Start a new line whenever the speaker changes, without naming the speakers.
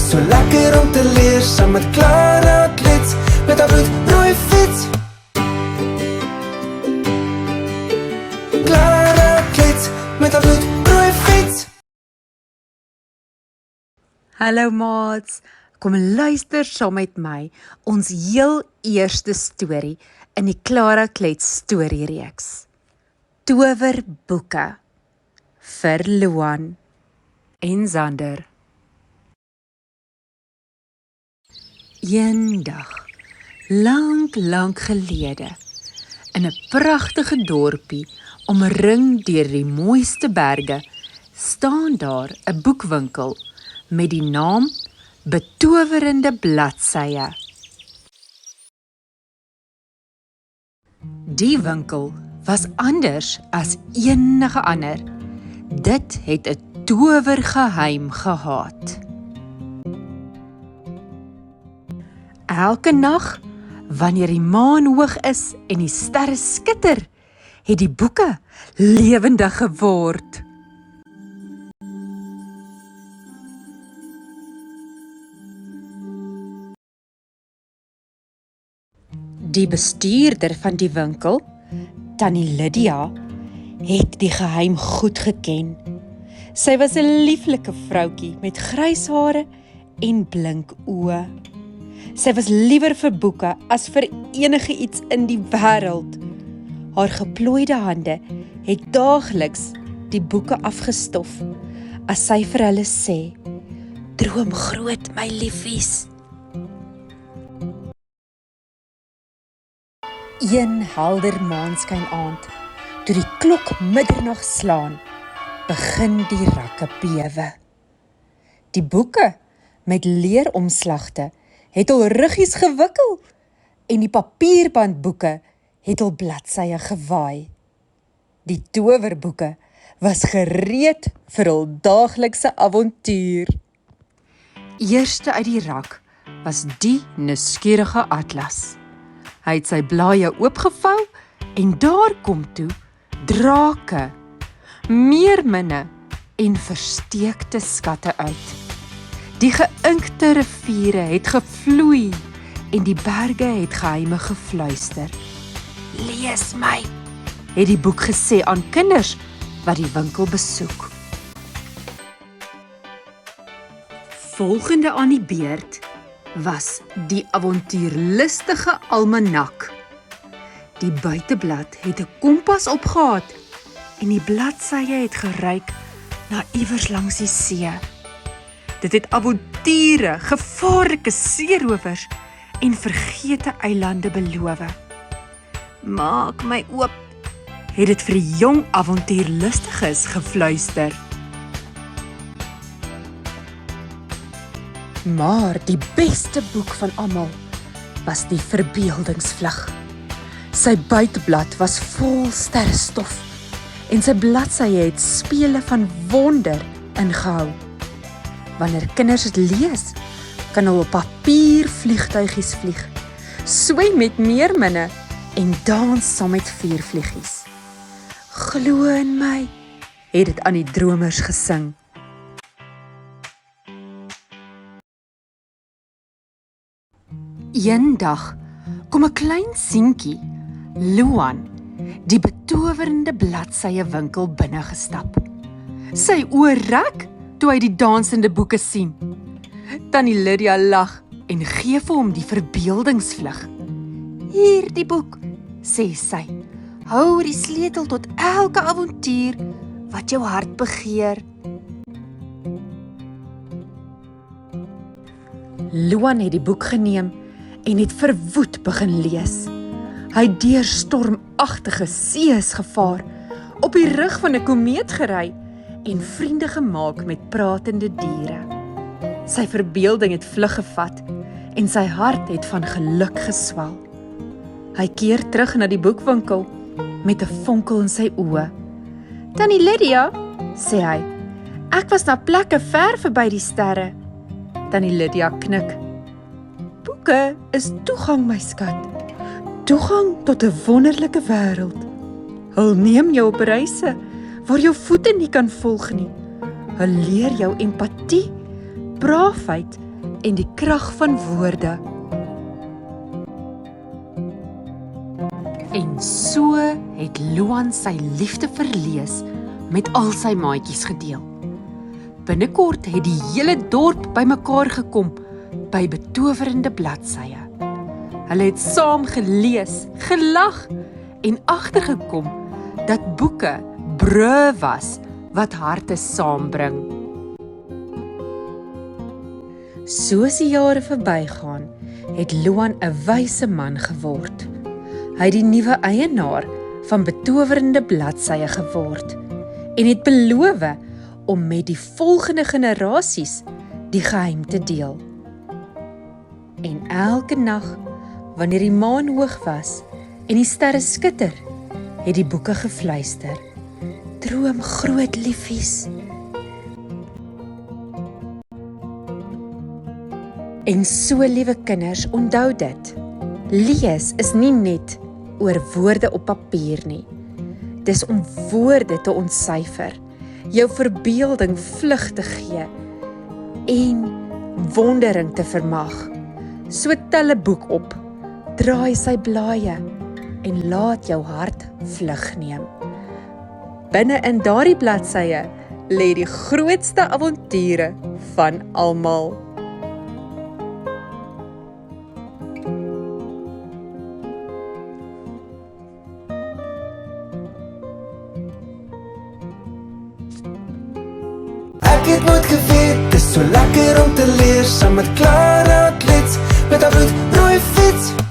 So lekker om te leer, saam met Klara Klets, met haar bloedrooi fiets. Klara Klets, met haar bloedrooi fiets.
Hallo maats, kom luister saam met my ons heel eerste storie in die Klara Klets storiereeks. Towerboeke vir Luan en Zander. Een dag, lang gelede, in 'n pragtige dorpie omring deur die mooiste berge, staan daar 'n boekwinkel met die naam Betowerende Bladsye. Die winkel was anders as enige ander. Dit het 'n towergeheim gehad. Elke nag, wanneer die maan hoog is en die sterre skitter, het die boeke lewendig geword. Die bestuurder van die winkel, Tannie Lydia, het die geheim goed geken. Sy was 'n lieflike vroutjie met grys hare en blink oë. Sy was liewer vir boeke as vir enige iets in die wêreld. Haar geplooide hande het daagliks die boeke afgestof, as sy vir hulle sê, "Droom groot, my liefies." Een helder maanskyn aand, toe die klok middernag slaan, begin die rakke bewe. Die boeke met leeromslagte het al ruggies gewikkel en die papierbandboeke het al bladsye gewaai. Die towerboeke was gereed vir hul daaglikse avontuur. Eerste uit die rak was die nuuskierige atlas. Hy het sy blaaie oopgevou en daar kom toe drake, meerminne en versteekte skatte uit. Die geïnkte riviere het gevloei en die berge het geheime gefluister. "Lees my," het die boek gesê aan kinders wat die winkel besoek. Volgende aan die beurt was die avontuurlustige almanak. Die buiteblad het 'n kompas opgehad en die bladsye het geryk na iewers langs die see. Dit het avonture, gevaarlike seerowers en vergete eilande beloof. "Maak my oop," het dit vir die jong avontuurlustiges gefluister. Maar die beste boek van almal was die verbeeldingsvlug. Sy buiteblad was vol sterrestof en sy bladsye het spele van wonder ingehou. Wanneer kinders dit lees, kan hulle op papier vliegtuigies vlieg, swem met meerminne en dans saam met vuurvliegies. "Glo in my," het dit aan die dromers gesing. Een dag kom 'n klein seentjie, Luan, die betowerende bladsye winkel binne gestap. Sy oë rek toe hy die dansende boeke sien. Tannie Lydia lag en gee vir hom die verbeeldingsvlug. "Hierdie boek," sê sy, "hou die sleutel tot elke avontuur wat jou hart begeer." Luan het die boek geneem en het verwoed begin lees. Hy het deur stormagtige see's gevaar, op die rug van 'n komeet gery en vriende gemaak met pratende diere. Sy verbeelding het vlug gevat en sy hart het van geluk geswel. Hy keer terug na die boekwinkel met 'n vonkel in sy oë. "Tannie Lydia," sê hy, "ek was na plekke ver verby die sterre." Tannie Lydia knik. "Boeke is toegang, my skat. Toegang tot 'n wonderlike wêreld. Hulle neem jou op reise waar jou voete nie kan volg nie. Hulle leer jou empatie, braafheid en die krag van woorde. En so het Luan sy liefde vir lees met al sy maatjies gedeel. Binnekort het die hele dorp bymekaar gekom by betowerende bladsye. Hulle het saam gelees, gelag en agtergekom dat boeke brûe was wat harte saambring. Soos die jare verbygaan, het Luan 'n wyse man geword. Hy het die nuwe eienaar van betowerende bladsye geword en het beloof om met die volgende generasies die geheim te deel. En elke nag, wanneer die maan hoog was en die sterre skitter, het die boeke gefluister: droom groot liefies. En so, liewe kinders, onthou dit. Lees is nie net oor woorde op papier nie. Dis om woorde te ontsyfer, jou verbeelding vlug te gee en wondering te vermag. So tel 'n boek op, draai sy blaaie en laat jou hart vlug neem. Binne in daardie bladsye lê die grootste avonture van almal.
Ek het nooit geweet, dis so lekker om te leer saam met Klara Klets met haar bloedrooi fiets.